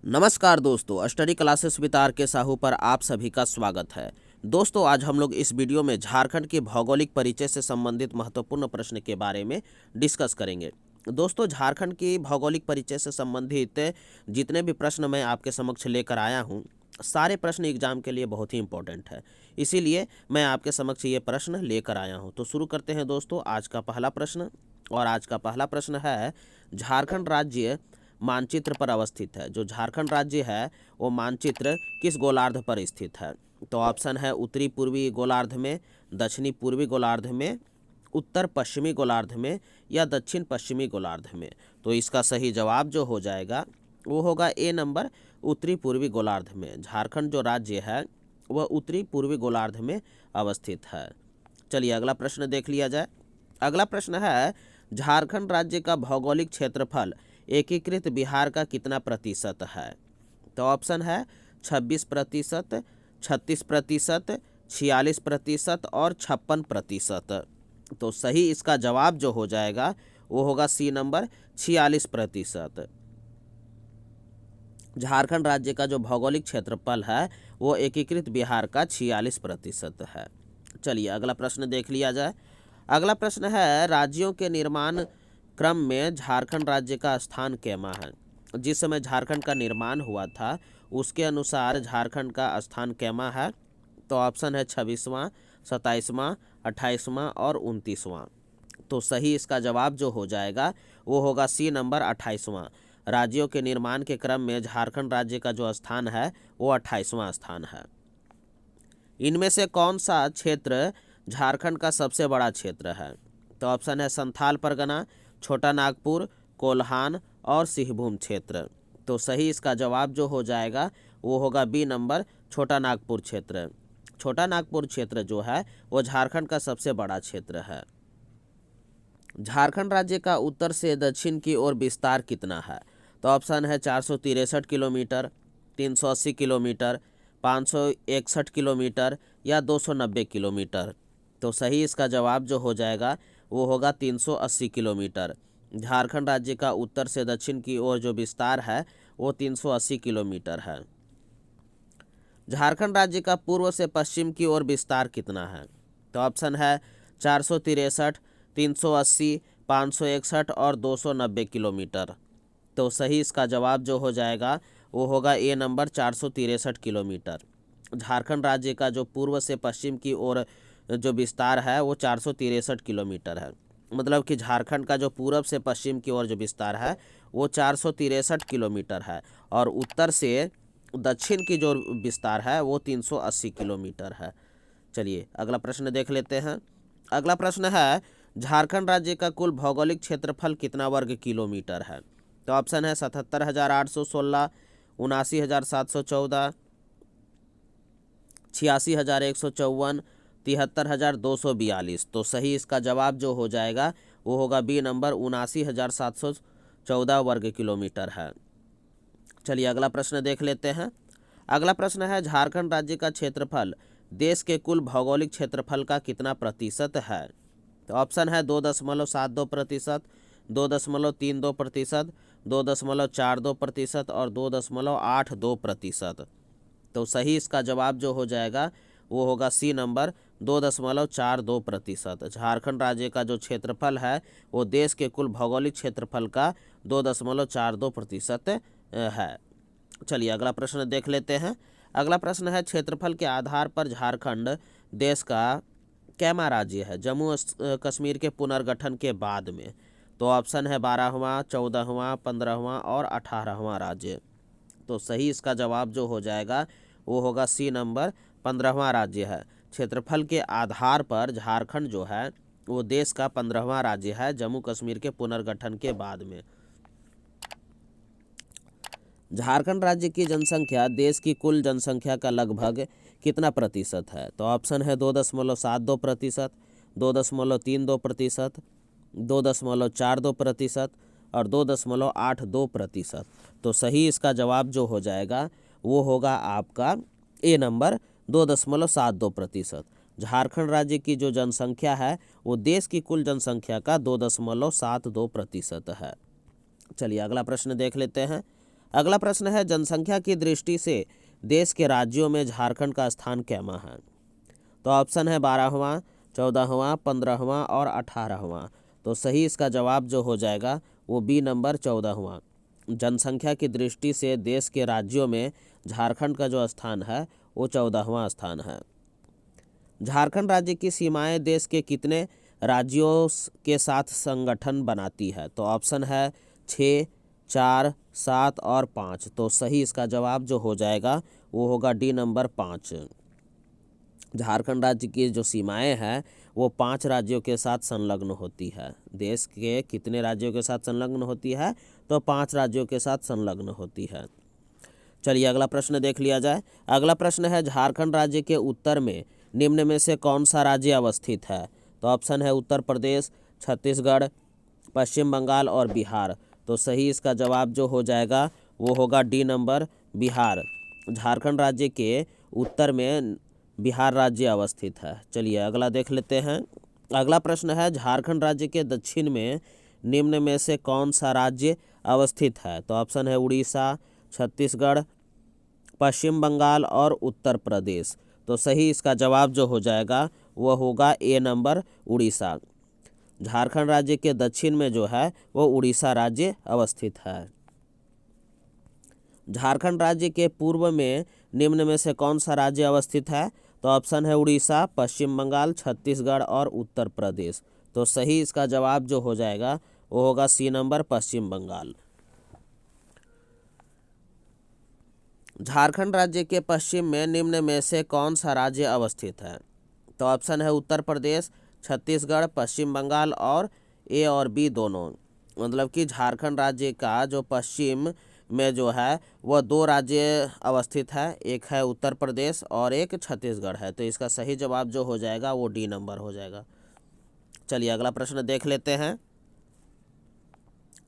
नमस्कार दोस्तों, study classes with are के साहू पर आप सभी का स्वागत है। दोस्तों, आज हम लोग इस वीडियो में झारखंड के भौगोलिक परिचय से संबंधित महत्वपूर्ण प्रश्न के बारे में डिस्कस करेंगे। दोस्तों, झारखंड की भौगोलिक परिचय से संबंधित जितने भी प्रश्न मैं आपके समक्ष लेकर आया हूँ, सारे प्रश्न एग्जाम के लिए बहुत ही इंपॉर्टेंट है। इसीलिए मैं आपके समक्ष ये प्रश्न लेकर आया हूँ। तो शुरू करते हैं दोस्तों आज का पहला प्रश्न। और आज का पहला प्रश्न है, झारखंड राज्य मानचित्र पर अवस्थित है। जो झारखंड राज्य है वो मानचित्र किस गोलार्ध पर स्थित है? तो ऑप्शन है उत्तरी पूर्वी गोलार्ध में, दक्षिणी पूर्वी गोलार्ध में, उत्तर पश्चिमी गोलार्ध में या दक्षिण पश्चिमी गोलार्ध में। तो इसका सही जवाब जो हो जाएगा वो होगा ए नंबर, उत्तरी पूर्वी गोलार्ध में। झारखंड जो राज्य है वह उत्तरी पूर्वी गोलार्ध में अवस्थित है। चलिए अगला प्रश्न देख लिया जाए। अगला प्रश्न है, झारखंड राज्य का भौगोलिक क्षेत्रफल एकीकृत बिहार का कितना प्रतिशत है? तो ऑप्शन है 26%, 36%, 46% और 56%। तो सही इसका जवाब जो हो जाएगा वो होगा सी नंबर, 46%। झारखंड राज्य का जो भौगोलिक क्षेत्रफल है वो एकीकृत बिहार का 46% है। चलिए अगला प्रश्न देख लिया जाए। अगला प्रश्न है, राज्यों के निर्माण क्रम में झारखंड राज्य का स्थान कैमा है? जिस समय झारखंड का निर्माण हुआ था उसके अनुसार झारखंड का स्थान कैमा है? तो ऑप्शन है 26वां, 27वां, 28वां और 29वां। तो सही इसका जवाब जो हो जाएगा वो होगा सी नंबर, 28वां। राज्यों के निर्माण के क्रम में झारखंड राज्य का जो स्थान है वो 28वां स्थान है। इनमें से कौन सा क्षेत्र झारखंड का सबसे बड़ा क्षेत्र है? तो ऑप्शन है संथाल परगना, छोटा नागपुर, कोल्हान और सिंहभूम क्षेत्र। तो सही इसका जवाब जो हो जाएगा वो होगा बी नंबर, छोटा नागपुर क्षेत्र। छोटा नागपुर क्षेत्र जो है वो झारखंड का सबसे बड़ा क्षेत्र है। झारखंड राज्य का उत्तर से दक्षिण की ओर विस्तार कितना है? तो ऑप्शन है 463 किलोमीटर, 380 किलोमीटर, 561 किलोमीटर या 290 किलोमीटर। तो सही इसका जवाब जो हो जाएगा वो होगा 380 किलोमीटर। झारखंड राज्य का उत्तर से दक्षिण की ओर जो विस्तार है वो 380 किलोमीटर है। झारखंड राज्य का पूर्व से पश्चिम की ओर विस्तार कितना है? तो ऑप्शन है 463, 380, 561 और 290 किलोमीटर। तो सही इसका जवाब जो हो जाएगा वो होगा ए नंबर, 463 किलोमीटर। झारखंड राज्य का जो पूर्व से पश्चिम की ओर जो विस्तार है वो 463 किलोमीटर है। मतलब कि झारखंड का जो पूरब से पश्चिम की ओर जो विस्तार है वो 463 किलोमीटर है और उत्तर से दक्षिण की जो विस्तार है वो 380 किलोमीटर है। चलिए अगला प्रश्न देख लेते हैं। अगला प्रश्न है, झारखंड राज्य का कुल भौगोलिक क्षेत्रफल कितना वर्ग किलोमीटर है? तो ऑप्शन है 77,816, 79,714, 86,154, 73,242। तो सही इसका जवाब जो हो जाएगा वो होगा बी नंबर, 79,714 वर्ग किलोमीटर है। चलिए अगला प्रश्न देख लेते हैं। अगला प्रश्न है, झारखंड राज्य का क्षेत्रफल देश के कुल भौगोलिक क्षेत्रफल का कितना प्रतिशत है? तो ऑप्शन है 2.72%, 2.32%, 2.42% और 2.82%। तो सही इसका जवाब जो हो जाएगा वो होगा सी नंबर, 2.42%। झारखंड राज्य का जो क्षेत्रफल है वो देश के कुल भौगोलिक क्षेत्रफल का 2.42% है। चलिए अगला प्रश्न देख लेते हैं। अगला प्रश्न है, क्षेत्रफल के आधार पर झारखंड देश का कैमा राज्य है जम्मू कश्मीर के पुनर्गठन के बाद में? तो ऑप्शन है 12वां, 14वां, 15वां और 18वां राज्य। तो सही इसका जवाब जो हो जाएगा वो होगा सी नंबर, 15वां राज्य है। क्षेत्रफल के आधार पर झारखंड जो है वो देश का 15वां राज्य है जम्मू कश्मीर के पुनर्गठन के बाद में। झारखंड राज्य की जनसंख्या देश की कुल जनसंख्या का लगभग कितना प्रतिशत है? तो ऑप्शन है 2.72%, 2.32%, 2.42% और 2.82%। तो सही इसका जवाब जो हो जाएगा वो होगा आपका ए नंबर, 2.72%। झारखंड राज्य की जो जनसंख्या है वो देश की कुल जनसंख्या का 2.72% है। चलिए अगला प्रश्न देख लेते हैं। अगला प्रश्न है जनसंख्या की दृष्टि से देश के राज्यों में झारखंड का स्थान कैमा है? तो ऑप्शन है 12वां, 14वां, 15वां और 18वां। तो सही इसका जवाब जो हो जाएगा वो बी नंबर 14वां। जनसंख्या की दृष्टि से देश के राज्यों में झारखंड का जो स्थान है वो 14वां स्थान है। झारखंड राज्य की सीमाएं देश के कितने राज्यों के साथ संगठन बनाती है? तो ऑप्शन है 6, 4, 7 और 5। तो सही इसका जवाब जो हो जाएगा वो होगा डी नंबर 5। झारखंड राज्य की जो सीमाएं हैं वो 5 राज्यों के साथ संलग्न होती है। देश के कितने राज्यों के साथ संलग्न होती है? तो 5 राज्यों के साथ संलग्न होती है। चलिए अगला प्रश्न देख लिया जाए। अगला प्रश्न है झारखंड राज्य के उत्तर में निम्न में से कौन सा राज्य अवस्थित है? तो ऑप्शन है उत्तर प्रदेश, छत्तीसगढ़, पश्चिम बंगाल और बिहार। तो सही इसका जवाब जो हो जाएगा वो होगा डी नंबर बिहार। झारखंड राज्य के उत्तर में बिहार राज्य अवस्थित है। चलिए अगला देख लेते हैं। अगला प्रश्न है झारखंड राज्य के दक्षिण में निम्न में से कौन सा राज्य अवस्थित है? तो ऑप्शन है उड़ीसा, छत्तीसगढ़, पश्चिम बंगाल और उत्तर प्रदेश। तो सही इसका जवाब जो हो जाएगा वह होगा ए नंबर उड़ीसा। झारखंड राज्य के दक्षिण में जो है वो उड़ीसा राज्य अवस्थित है। झारखंड राज्य के पूर्व में निम्न में से कौन सा राज्य अवस्थित है? तो ऑप्शन है उड़ीसा, पश्चिम बंगाल, छत्तीसगढ़ और उत्तर प्रदेश। तो सही इसका जवाब जो हो जाएगा वो होगा सी नंबर पश्चिम बंगाल। झारखंड राज्य के पश्चिम में निम्न में से कौन सा राज्य अवस्थित है? तो ऑप्शन है उत्तर प्रदेश, छत्तीसगढ़, पश्चिम बंगाल और ए और बी दोनों। मतलब कि झारखंड राज्य का जो पश्चिम में जो है वह 2 राज्य अवस्थित है, एक है उत्तर प्रदेश और एक छत्तीसगढ़ है। तो इसका सही जवाब जो हो जाएगा वो डी नंबर हो जाएगा। चलिए अगला प्रश्न देख लेते हैं।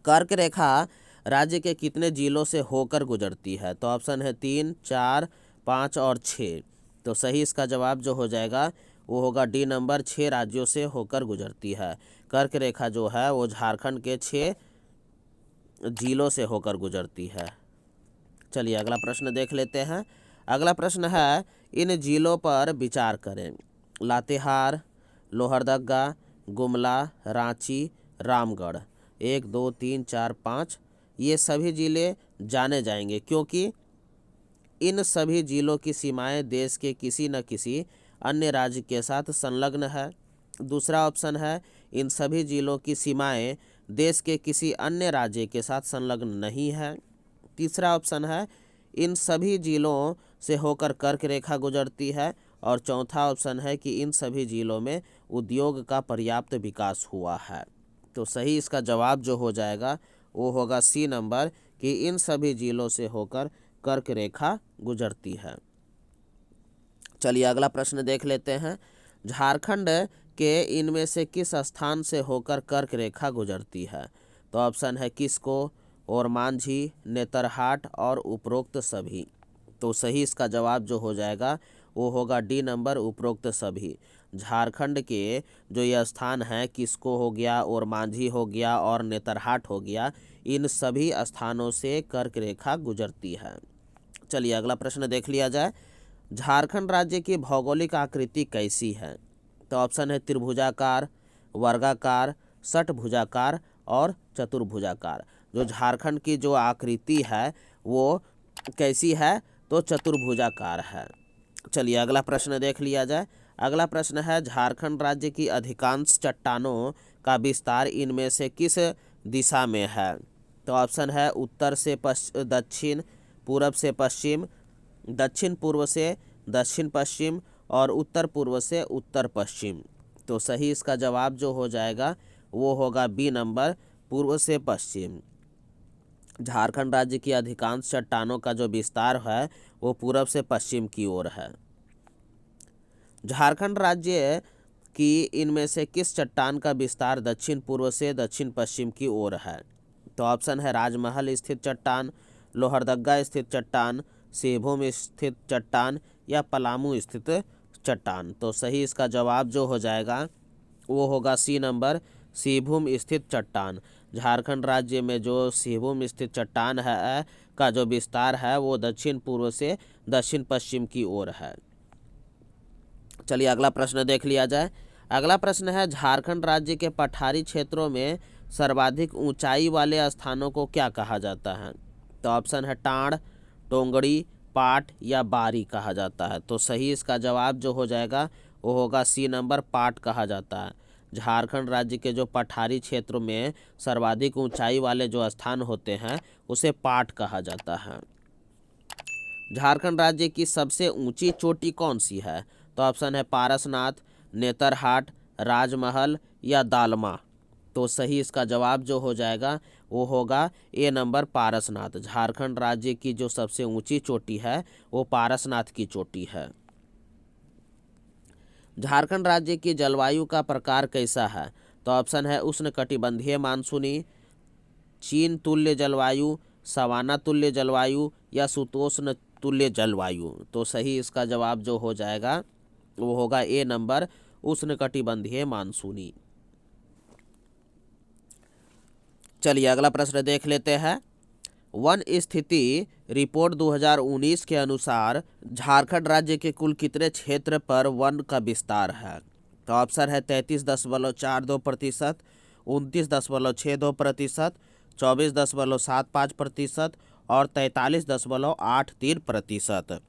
कर्क रेखा राज्य के कितने जिलों से होकर गुजरती है? तो ऑप्शन है 3, 4, 5 और 6। तो सही इसका जवाब जो हो जाएगा वो होगा डी नंबर 6 राज्यों से होकर गुजरती है। कर्क रेखा जो है वो झारखंड के 6 जिलों से होकर गुजरती है। चलिए अगला प्रश्न देख लेते हैं। अगला प्रश्न है इन जिलों पर विचार करें। लातेहार, लोहरदगा, गुमला, रांची, रामगढ़। 1, 2, 3, 4, 5 ये सभी ज़िले जाने जाएंगे क्योंकि इन सभी जिलों की सीमाएं देश के किसी न किसी अन्य राज्य के साथ संलग्न है। दूसरा ऑप्शन है इन सभी जिलों की सीमाएं देश के किसी अन्य राज्य के साथ संलग्न नहीं है। तीसरा ऑप्शन है इन सभी जिलों से होकर कर्क रेखा गुजरती है। और चौथा ऑप्शन है कि इन सभी जिलों में उद्योग का पर्याप्त विकास हुआ है। तो सही इसका जवाब जो हो जाएगा वो होगा सी नंबर कि इन सभी जिलों से होकर कर्क रेखा गुजरती है। चलिए अगला प्रश्न देख लेते हैं। झारखंड के इनमें से किस स्थान से होकर कर्क रेखा गुजरती है? तो ऑप्शन है किसको, और मांझी, नेतरहाट और उपरोक्त सभी। तो सही इसका जवाब जो हो जाएगा वो होगा डी नंबर उपरोक्त सभी। झारखंड के जो यह स्थान है किसको हो गया, और मांझी हो गया और नेतरहाट हो गया, इन सभी स्थानों से कर्क रेखा गुजरती है। चलिए अगला प्रश्न देख लिया जाए। झारखंड राज्य की भौगोलिक आकृति कैसी है? तो ऑप्शन है त्रिभुजाकार, वर्गाकार, षटभुजाकार और चतुर्भुजाकार। जो झारखंड की जो आकृति है वो कैसी है? तो चतुर्भुजाकार है। चलिए अगला प्रश्न देख लिया जाए। अगला प्रश्न है झारखंड राज्य की अधिकांश चट्टानों का विस्तार इनमें से किस दिशा में है? तो ऑप्शन है उत्तर से दक्षिण, पूरब से पश्चिम, दक्षिण पूर्व से दक्षिण पश्चिम और उत्तर पूर्व से उत्तर पश्चिम। तो सही इसका जवाब जो हो जाएगा वो होगा बी नंबर पूर्व से पश्चिम। झारखंड राज्य की अधिकांश चट्टानों का जो विस्तार है वो पूरब से पश्चिम की ओर है। झारखंड राज्य की इनमें से किस चट्टान का विस्तार दक्षिण पूर्व से दक्षिण पश्चिम की ओर है? तो ऑप्शन है राजमहल स्थित चट्टान, लोहरदगा स्थित चट्टान, सेभूम स्थित चट्टान या पलामू स्थित चट्टान। तो सही इसका जवाब जो हो जाएगा वो होगा सी नंबर सिंहभूम स्थित चट्टान। झारखंड राज्य में जो सिंहभूम स्थित चट्टान है का जो विस्तार है वो दक्षिण पूर्व से दक्षिण पश्चिम की ओर है। चलिए अगला प्रश्न देख लिया जाए। अगला प्रश्न है, झारखंड राज्य के पठारी क्षेत्रों में सर्वाधिक ऊंचाई वाले स्थानों को क्या कहा जाता है? तो ऑप्शन है टांड, टोंगड़ी, पाट या बारी कहा जाता है। तो सही इसका जवाब जो हो जाएगा वो होगा सी नंबर, पाट कहा जाता है। झारखंड राज्य के जो पठारी क्षेत्रों में सर्वाधिक ऊंचाई वाले जो स्थान होते हैं उसे पाट कहा जाता है। झारखंड राज्य की सबसे ऊंची चोटी कौन सी है? तो ऑप्शन है पारसनाथ, नेतरहाट, राजमहल या दालमा। तो सही इसका जवाब जो हो जाएगा वो होगा ए नंबर, पारसनाथ। झारखंड राज्य की जो सबसे ऊंची चोटी है वो पारसनाथ की चोटी है। झारखंड राज्य की जलवायु का प्रकार कैसा है? तो ऑप्शन है उष्णकटिबंधीय मानसूनी, चीन तुल्य जलवायु, सवाना तुल्य जलवायु या शीतोष्ण तुल्य जलवायु। तो सही इसका जवाब जो हो जाएगा वो होगा ए नंबर, उष्णकटिबंधीय मानसूनी। चलिए अगला प्रश्न देख लेते हैं। वन स्थिति रिपोर्ट 2019 के अनुसार झारखंड राज्य के कुल कितने क्षेत्र पर वन का विस्तार है? तो ऑप्शन है 33.42%, 29.62%, 24.75% और 43.83%।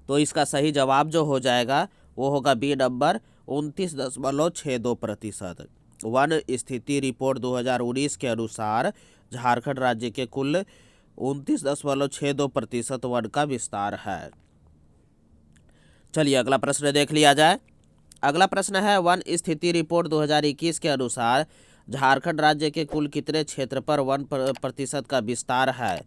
तो इसका सही जवाब जो हो जाएगा वो होगा बी नंबर, 29.62%। वन स्थिति रिपोर्ट 2019 के अनुसार झारखंड राज्य के कुल 29.62% वन का विस्तार है। चलिए अगला प्रश्न देख लिया जाए। अगला प्रश्न है, वन स्थिति रिपोर्ट 2021 के अनुसार झारखंड राज्य के कुल कितने क्षेत्र पर वन प्रतिशत का विस्तार है?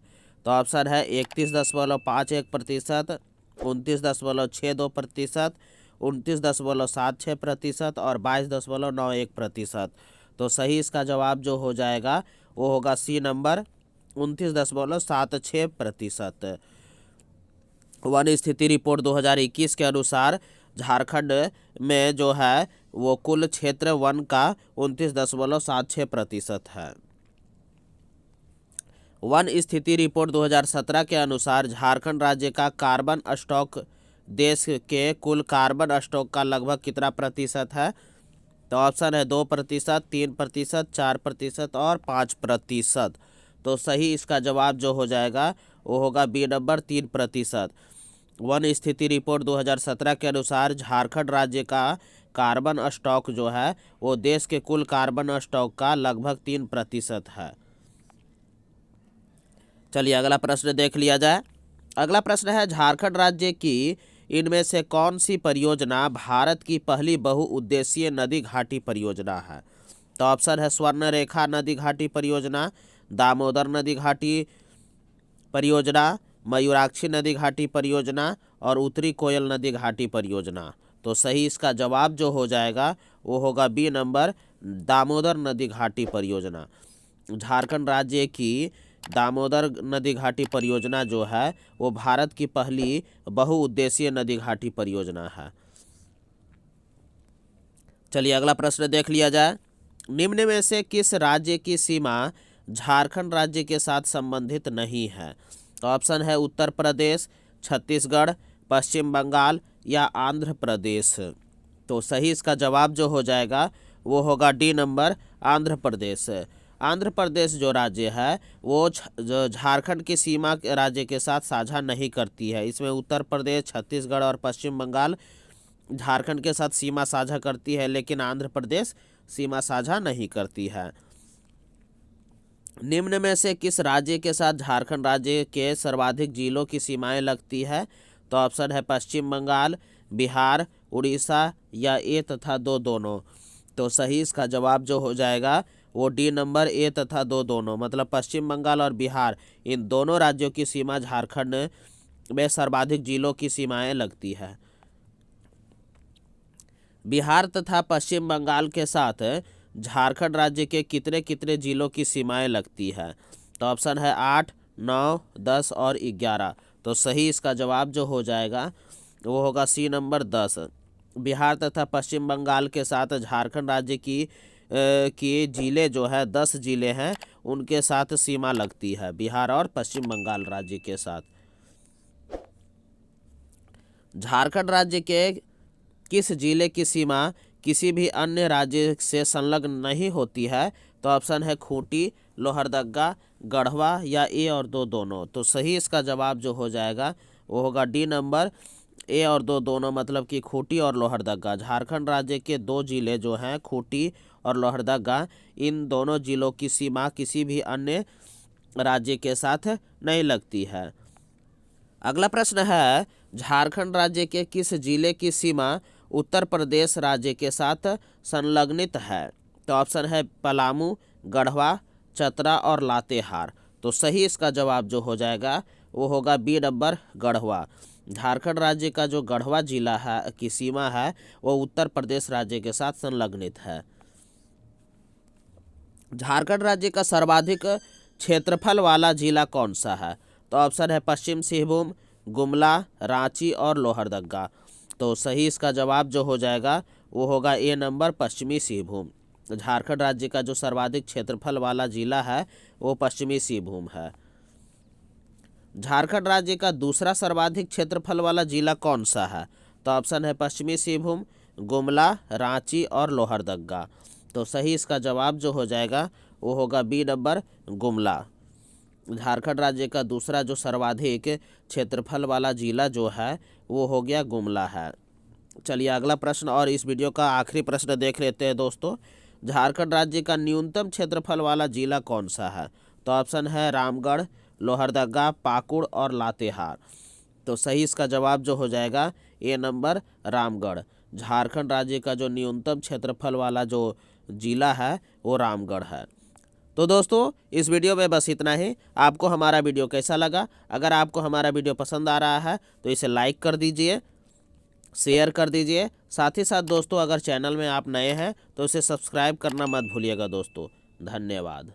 तो ऑप्शन है 31.51%, 29.62%, 29.76% और 22.91%। तो सही इसका जवाब जो हो जाएगा वो होगा सी नंबर, 29.76%। वन स्थिति रिपोर्ट 2021 के अनुसार झारखंड में जो है वो कुल क्षेत्र वन का 29.76% है। वन स्थिति रिपोर्ट 2017 के अनुसार झारखंड राज्य का कार्बन स्टॉक देश के कुल कार्बन स्टॉक का लगभग कितना प्रतिशत है? तो ऑप्शन है 2%, 3%, 4% और 5%। तो सही इसका जवाब जो हो जाएगा वो होगा बी नंबर, 3%। वन स्थिति रिपोर्ट 2017 के अनुसार झारखंड राज्य का कार्बन स्टॉक जो है वो देश के कुल कार्बन स्टॉक का लगभग 3% है। चलिए अगला प्रश्न देख लिया जाए। अगला प्रश्न है, झारखंड राज्य की इनमें से कौन सी परियोजना भारत की पहली बहुउद्देशीय नदी घाटी परियोजना है? तो ऑप्शन है स्वर्णरेखा नदी घाटी परियोजना, दामोदर नदी घाटी परियोजना, मयूराक्षी नदी घाटी परियोजना और उत्तरी कोयल नदी घाटी परियोजना। तो सही इसका जवाब जो हो जाएगा वो होगा बी नंबर, दामोदर नदी घाटी परियोजना। झारखंड राज्य की दामोदर नदी घाटी परियोजना जो है वो भारत की पहली बहुउद्देशीय नदी घाटी परियोजना है। चलिए अगला प्रश्न देख लिया जाए। निम्न में से किस राज्य की सीमा झारखंड राज्य के साथ संबंधित नहीं है? तो ऑप्शन है उत्तर प्रदेश, छत्तीसगढ़, पश्चिम बंगाल या आंध्र प्रदेश। तो सही इसका जवाब जो हो जाएगा वो होगा डी नंबर, आंध्र प्रदेश। आंध्र प्रदेश जो राज्य है वो जो झारखंड की सीमा राज्य के साथ साझा नहीं करती है। इसमें उत्तर प्रदेश, छत्तीसगढ़ और पश्चिम बंगाल झारखंड के साथ सीमा साझा करती है, लेकिन आंध्र प्रदेश सीमा साझा नहीं करती है। निम्न में से किस राज्य के साथ झारखंड राज्य के सर्वाधिक जिलों की सीमाएं लगती है? तो ऑप्शन है पश्चिम बंगाल, बिहार, उड़ीसा या ए तथा दो दोनों। तो सही इसका जवाब जो हो जाएगा वो डी नंबर, ए तथा दो दोनों। मतलब पश्चिम बंगाल और बिहार इन दोनों राज्यों की सीमा झारखंड में सर्वाधिक जिलों की सीमाएं लगती है। बिहार तथा पश्चिम बंगाल के साथ झारखंड राज्य के कितने कितने जिलों की सीमाएं लगती है? तो ऑप्शन है 8, 9, 10 और 11। तो सही इसका जवाब जो हो जाएगा वो होगा सी नंबर, 10। बिहार तथा पश्चिम बंगाल के साथ झारखंड राज्य की जिले जो है 10 जिले हैं, उनके साथ सीमा लगती है, बिहार और पश्चिम बंगाल राज्य के साथ। झारखंड राज्य के किस जिले की सीमा किसी भी अन्य राज्य से संलग्न नहीं होती है? तो ऑप्शन है खूंटी, लोहरदगा, गढ़वा या ए और दो दोनों। तो सही इसका जवाब जो हो जाएगा वो होगा डी नंबर, ए और दो दोनों, मतलब कि खूंटी और लोहरदगा। झारखंड राज्य के 2 जिले जो हैं खूंटी और लोहरदगा, इन दोनों जिलों की सीमा किसी भी अन्य राज्य के साथ नहीं लगती है। अगला प्रश्न है, झारखंड राज्य के किस जिले की सीमा उत्तर प्रदेश राज्य के साथ संलग्नित है? तो ऑप्शन है पलामू, गढ़वा, चतरा और लातेहार। तो सही इसका जवाब जो हो जाएगा वो होगा बी नंबर, गढ़वा। झारखंड राज्य का जो गढ़वा जिला है की सीमा है वो उत्तर प्रदेश राज्य के साथ संलग्नित है। झारखंड राज्य का सर्वाधिक क्षेत्रफल वाला जिला कौन सा है? तो ऑप्शन है पश्चिम सिंहभूम, गुमला, रांची और लोहरदगा। तो सही इसका जवाब जो हो जाएगा वो होगा ए नंबर, पश्चिमी सिंहभूम। झारखंड राज्य का जो सर्वाधिक क्षेत्रफल वाला जिला है वो पश्चिमी सिंहभूम है। झारखंड राज्य का दूसरा सर्वाधिक क्षेत्रफल वाला जिला कौन सा है? तो ऑप्शन है पश्चिमी सिंहभूम, गुमला, रांची और लोहरदगा। तो सही इसका जवाब जो हो जाएगा वो होगा बी नंबर, गुमला। झारखंड राज्य का दूसरा जो सर्वाधिक क्षेत्रफल वाला जिला जो है वो हो गया गुमला है। चलिए अगला प्रश्न और इस वीडियो का आखिरी प्रश्न देख लेते हैं दोस्तों। झारखंड राज्य का न्यूनतम क्षेत्रफल वाला जिला कौन सा है? तो ऑप्शन है रामगढ़, लोहरदगा, पाकुड़ और लातेहार। तो सही इसका जवाब जो हो जाएगा ए नंबर, रामगढ़। झारखंड राज्य का जो न्यूनतम क्षेत्रफल वाला जो जिला है वो रामगढ़ है। तो दोस्तों इस वीडियो में बस इतना ही। आपको हमारा वीडियो कैसा लगा? अगर आपको हमारा वीडियो पसंद आ रहा है तो इसे लाइक कर दीजिए, शेयर कर दीजिए। साथ ही साथ दोस्तों अगर चैनल में आप नए हैं तो इसे सब्सक्राइब करना मत भूलिएगा दोस्तों। धन्यवाद।